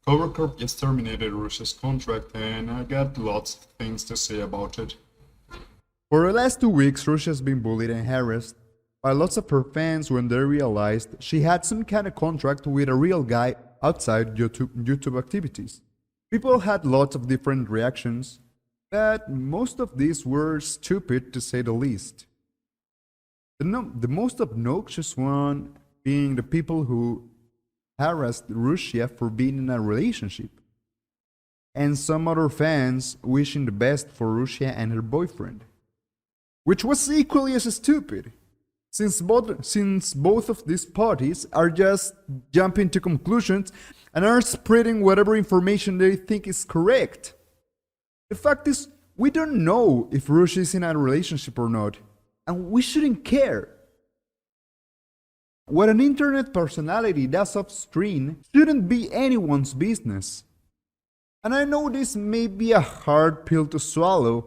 Coworker just terminated Russia's contract and I got lots of things to say about it. For the last 2 weeks, Russia's been bullied and harassed by lots of her fans when they realized she had some kind of contract with a real guy outside YouTube activities. People had lots of different reactions, but most of these were stupid to say the least. The most obnoxious one being the people who harassed Russia for being in a relationship, and some other fans wishing the best for Russia and her boyfriend, which was equally as stupid, since both of these parties are just jumping to conclusions and are spreading whatever information they think is correct. The fact is, we don't know if Russia is in a relationship or not, and we shouldn't care. What an internet personality does off screen shouldn't be anyone's business. And I know this may be a hard pill to swallow,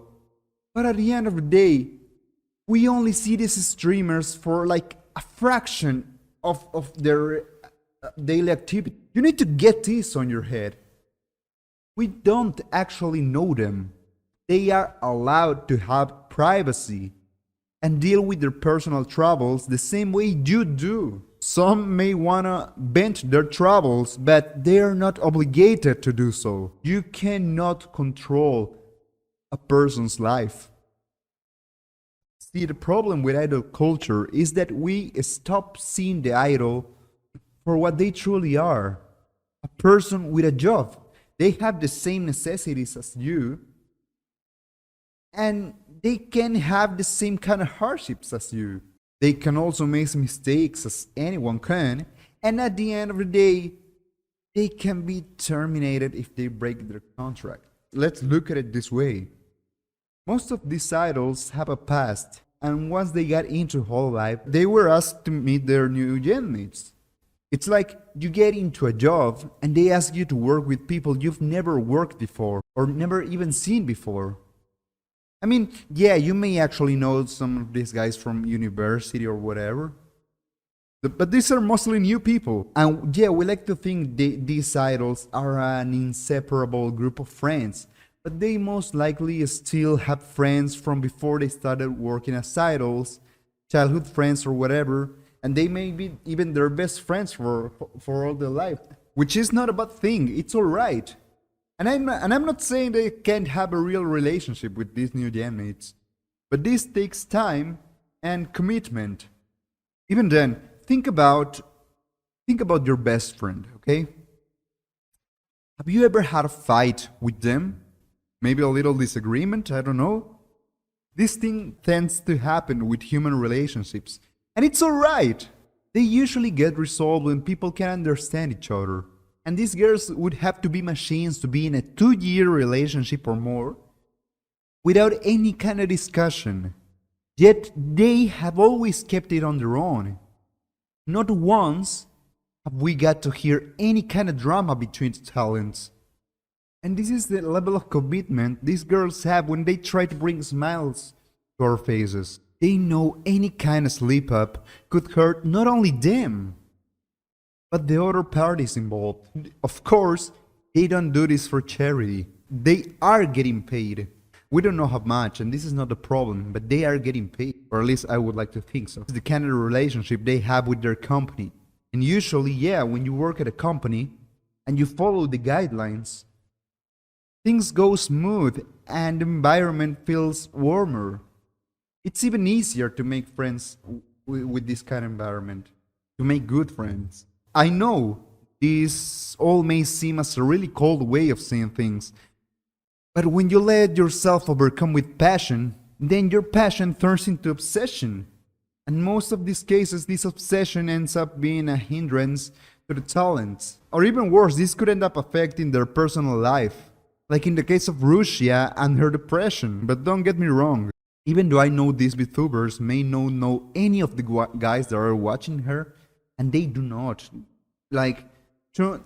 but at the end of the day, we only see these streamers for like a fraction of their daily activity. You need to get this on your head. We don't actually know them. They are allowed to have privacy and deal with their personal troubles the same way you do. Some may wanna vent their troubles, but they are not obligated to do so. You cannot control a person's life. See, the problem with idol culture is that we stop seeing the idol for what they truly are. A person with a job. They have the same necessities as you, and they can have the same kind of hardships as you. They can also make mistakes as anyone can, and at the end of the day, they can be terminated if they break their contract. Let's look at it this way. Most of these idols have a past, and once they got into hololive, they were asked to meet their new genmates. It's like you get into a job and they ask you to work with people you've never worked before or never even seen before. I mean, yeah, you may actually know some of these guys from university or whatever, but these are mostly new people. And yeah, we like to think these idols are an inseparable group of friends, but they most likely still have friends from before they started working as idols, childhood friends or whatever, and they may be even their best friends for all their life, which is not a bad thing. It's all right. And I'm not saying they can't have a real relationship with these new genmates, but this takes time and commitment. Even then, think about your best friend, okay? Have you ever had a fight with them? Maybe a little disagreement, I don't know. This thing tends to happen with human relationships, and it's alright. They usually get resolved when people can understand each other. And these girls would have to be machines to be in a 2-year relationship or more without any kind of discussion. Yet they have always kept it on their own. Not once have we got to hear any kind of drama between talents. And this is the level of commitment these girls have when they try to bring smiles to our faces. They know any kind of slip up could hurt not only them, but the other parties involved. Of course, they don't do this for charity. They are getting paid. We don't know how much, and this is not a problem, but they are getting paid. Or at least I would like to think so. It's the kind of relationship they have with their company. And usually, yeah, when you work at a company and you follow the guidelines, things go smooth and the environment feels warmer. It's even easier to make friends with this kind of environment, to make good friends. I know this all may seem as a really cold way of seeing things, but when you let yourself overcome with passion, then your passion turns into obsession. And most of these cases, this obsession ends up being a hindrance to the talents. Or even worse, this could end up affecting their personal life, like in the case of Rushia and her depression. But don't get me wrong, even though I know these VTubers may not know any of the guys that are watching her, and they do not. Like, tune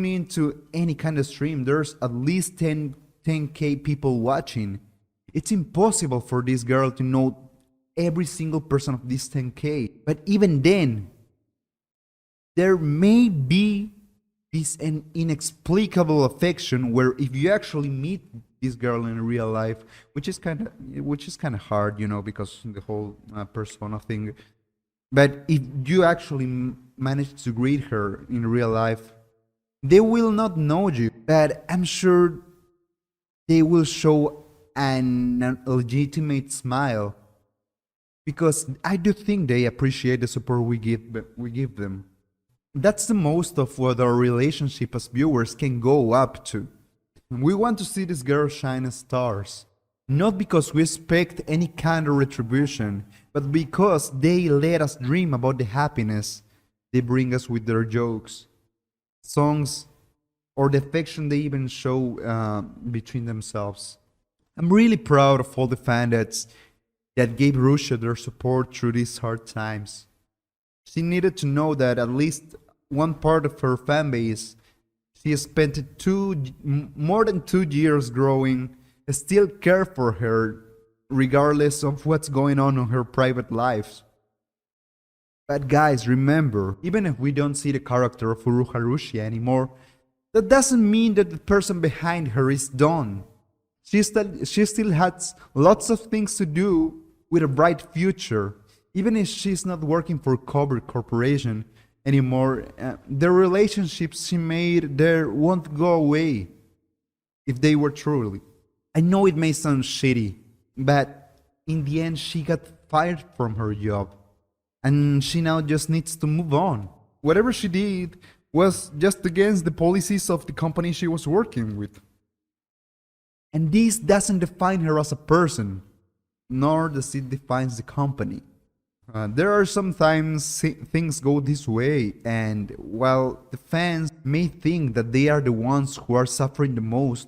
into any kind of stream, there's at least 10k people watching. It's impossible for this girl to know every single person of these 10k. But even then, there may be this an inexplicable affection where if you actually meet this girl in real life, which is kind of hard, because the whole persona thing. But if you actually manage to greet her in real life, they will not know you, but I'm sure they will show an legitimate smile because I do think they appreciate the support we give them. That's the most of what our relationship as viewers can go up to. We want to see this girl shine as stars, not because we expect any kind of retribution, but because they let us dream about the happiness they bring us with their jokes, songs, or the affection they even show between themselves. I'm really proud of all the fans that gave Rushia their support through these hard times. She needed to know that at least one part of her fan base, she has spent more than 2 years growing, still care for her, regardless of what's going on in her private life. But guys, remember, even if we don't see the character of Uruha Rushia anymore, that doesn't mean that the person behind her is done. She still has lots of things to do with a bright future. Even if she's not working for Cobra Corporation anymore, the relationships she made there won't go away if they were truly. I know it may sound shitty, but in the end she got fired from her job. And she now just needs to move on. Whatever she did was just against the policies of the company she was working with. And this doesn't define her as a person, nor does it define the company. There are sometimes things go this way, and while the fans may think that they are the ones who are suffering the most,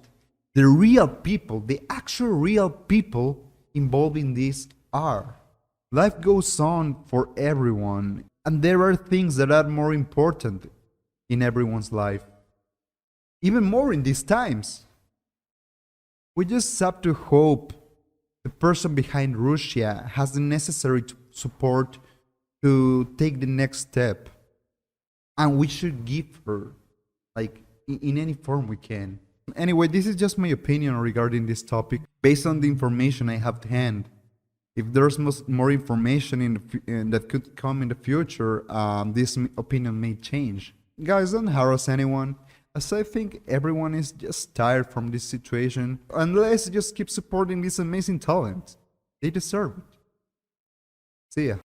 the real people, the actual real people involved in this are. Life goes on for everyone, and there are things that are more important in everyone's life. Even more in these times. We just have to hope the person behind Rushia has the necessary support to take the next step. And we should give her, like, in any form we can. Anyway, this is just my opinion regarding this topic, based on the information I have to hand. If there's more information that could come in the future, this opinion may change. Guys, don't harass anyone, as I think everyone is just tired from this situation. And let's just keep supporting this amazing talent. They deserve it. See ya.